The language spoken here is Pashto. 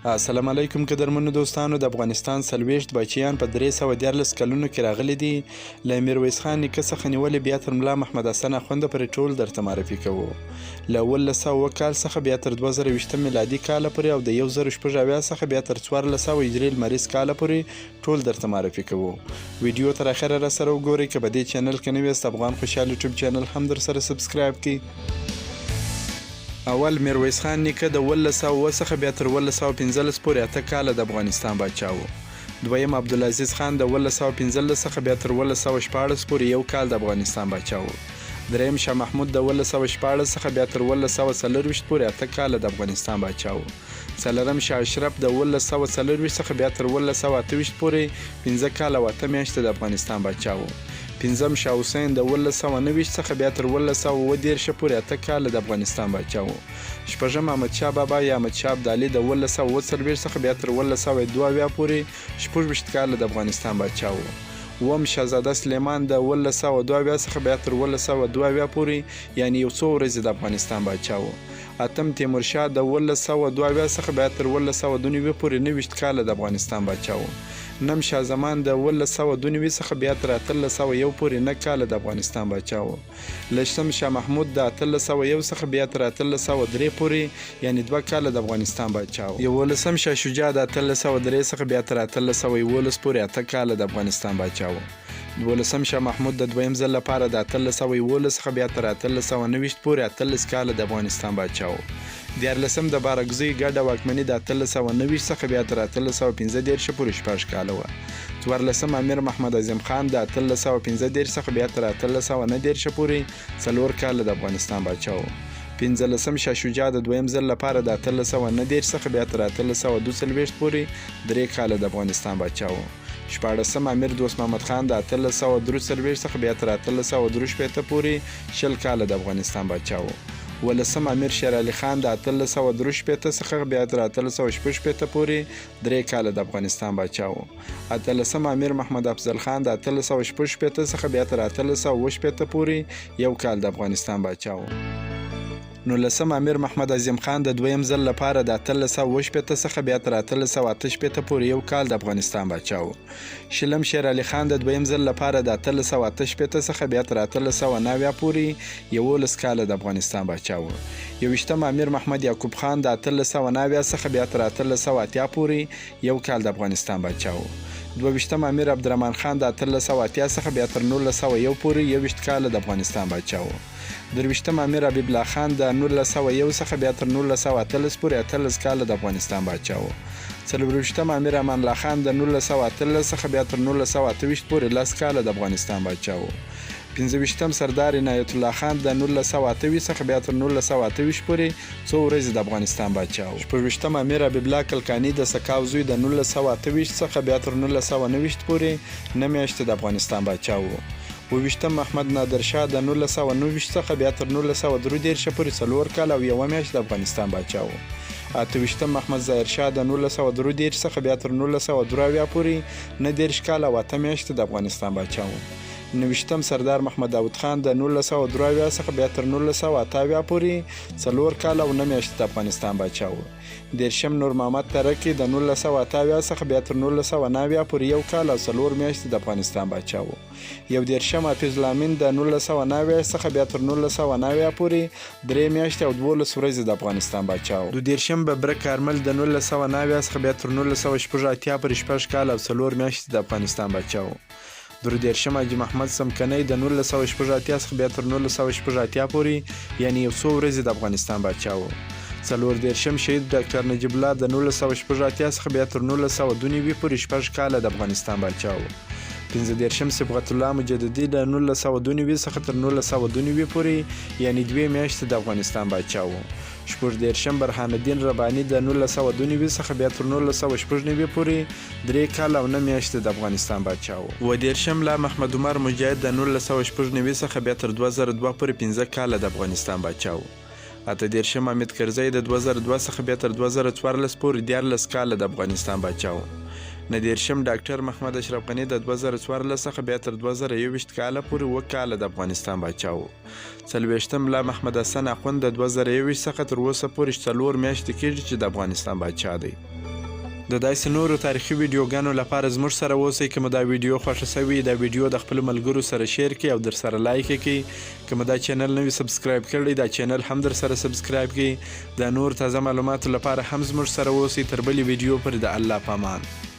السلام علیکم قدرمنو دوستانو. د افغانستان 40 بچیان په 314 کلونو کې راغلي دي. له میرویس خان نیکه څخه نیولې بیا تر ملا محمد حسن اخوند پورې ټول درته معرفي کوو. له 1900 کال څخه بیا تر 2020 میلادي کال پورې او د 1070 څخه بیا تر 1400 هجري لمریز کال پورې ټول درته معرفي کوو. ویډیو تر اخره را سره وګورئ. که په دې چینل کې نوی یاست افغان خوشحال یوټیوب چینل هم در سره سبسکرایب کړئ. اول میرویس خان نیکه د 1900 څخه بیا تر 1915 پورې 8 کاله د افغانستان پاچا و. دویم عبدالعزیز خان د 1915 څخه بیا تر 1914 پورې 1 کال د افغانستان پاچا و. دریم شاه محمود د 1914 څخه بیا تر 1924 پورې 8 کاله د افغانستان پاچا و. څلورم شاه اشرف د 1924 څخه بیا تر 1928 پورې 15 کاله او 8 میاشتې د افغانستان پاچا و. پنځم شاه حسین د 1929 څخه بیا تر 1930 پورې 8 کاله د افغانستان پاچا و. شپږم احمدشاه بابا یا احمدشاه ابدالي د 1940 څخه بیا تر 1942 پورې 26 کاله د افغانستان پاچا و. اووم شاهزاده سلیمان د 1902 څخه بیا تر 1922 پورې یعنی 100 ورځې د افغانستان پاچا و. اتم تیمورشاه د 1902 څخه بیا تر 1929 پورې 29 کاله د افغانستان پاچا و. نم شاه زمان د 1902 څخه بیا تر 1801 پورې 9 کاله د افغانستان پاچا و. لسم شاه محمود د 1801 څخه بیا تر 1803 پورې یعنی 2 کاله د افغانستان پاچا و. 11 شاه شجاع د 1803 څخه بیا تر 1811 پورې 8 کاله د افغانستان پاچا و. 12 شاه محمود د دویم ځل لپاره د 1811 څخه بیا تر 1890 پورې 18 کاله د افغانستان پاچا و. 14 د بارګزۍ ګډه واکمني د 1890 څخه بیا تر 1815 پورې 14 کاله وه. 14 امیر محمد اعظم خان د 1815 څخه بیا تر 1819 پورې 4 کاله د افغانستان پاچا و. 15 شاه شجاع د دویم ځل لپاره د 1819 څخه بیا تر 1842 پورې 3 کاله د افغانستان پاچا و. 14 امیر دوست محمد خان د 1843 څخه بیا تر 1863 پورې 10 کاله د افغانستان پاچا و. 15 امیر شیر علي خان د 1863 څخه بیا تر 1866 پورې 3 کاله د افغانستان پاچا و. 18 امیر محمد افضل خان د 1866 څخه بیا تر 1868 پورې 1 کال د افغانستان پاچا و. 19 امیر محمد اعظم خان د دویم ځل لپاره د 1868 څخه بیا تر 1888 پورې 1 کال د افغانستان پاچا و. 20 شیر علي خان د دویم ځل لپاره د 1888 څخه بیا تر 1890 پورې 11 کال د افغانستان پاچا و. 21 امیر محمد یعقوب خان د 1890 څخه بیا تر 1880 پورې 1 کال د افغانستان پاچا و. 22 امیر عبدالرحمن خان د 1880 څخه بیا تر 1901 پورې 21 کال د افغانستان پاچا و. 23 امیر حبیب الله خان د 1901 څخه بیا تر 1918 پورې 18 کال د افغانستان پاچا و. 24 امیر امان الله خان د 1918 څخه بیا تر 1928 پورې 10 کال د افغانستان پاچا و. 25 سردار عنایت الله خان د 1928 څخه بیا تر 1928 پورې 100 ورځې د افغانستان پاچا و. 26 امیر حبیب الله کلکاني د سکاو زوی د 1928 څخه بیا تر 1990 پورې 9 میاشتې د افغانستان پاچا و. 28 محمد نادر شاه د 1990 څخه بیا تر 1933 پورې 4 کال او 1 میاشت د افغانستان پاچا و. 28 محمد ظاهر شاه د 1933 څخه بیا تر 1923 پورې 19 کال او 8 میاشتې د افغانستان پاچا و. 29 سردار محمد داود خان د 1923 څخه بیا تر 1928 پورې 4 کال او 9 میاشتې د افغانستان پاچا و. 30 نور محمد ترکی د 1928 څخه بیا تر 1990 پورې 1 کال او 4 میاشتې د افغانستان پاچا و. 31 حافظ الامین د 1990 څخه بیا تر 1990 پورې 3 میاشتې او 12 ورځې د افغانستان پاچا و. 32 ببرک کارمل د 1990 څخه بیا تر 1988 پورې 14 کال او 4 میاشتې د افغانستان پاچا و. 33 حاجي محمد سمکنی د 1988 څخه بیا تر 1988 پورې یعنی 100 ورځې د افغانستان پاچا و. 34 شهید ډاکټر نجیب الله د 1988 څخه بیا تر 1992 پورې 14 کال د افغانستان پاچا و. 35 صبغت الله مجددي د 1992 څخه تر 1992 پورې یعنی 2 میاشتې د افغانستان پاچا و. 14 برهان الدین رباني د 1992 څخه بیا تر 1999 پورې 3 کال او 9 میاشتې د افغانستان پاچا و. 30 لا محمد عمر مجاهد د 1999 څخه بیا تر 2002 پورې 15 کال د افغانستان پاچا و. 18 حمید کرزی د 2002 څخه بیا تر 2014 پورې 14 کال د افغانستان پاچا و. 19 ډاکټر محمد اشرف غني د 2014 څخه بیا تر 2021 کال پورې 2 کال د افغانستان پاچا و. 40 ملا محمد حسن اخوند د 2021 څخه تر اوسه پورې 4 میاشتې کېږي چې د افغانستان پاچا دی. د داسې نورو تاریخي ویډیوګانو لپاره زموږ سره اوسئ. که مو دا ویډیو خوښه شوې دا ویډیو د خپلو ملګرو سره شیر کړئ او در سره لایک یې کړئ. که مو دا چینل نه وي سبسکرایب کړی دا چینل هم در سره سبسکرایب کړئ. د نور تازه معلوماتو لپاره هم زموږ سره اوسئ. تر بلې ویډیو پورې د الله په امان.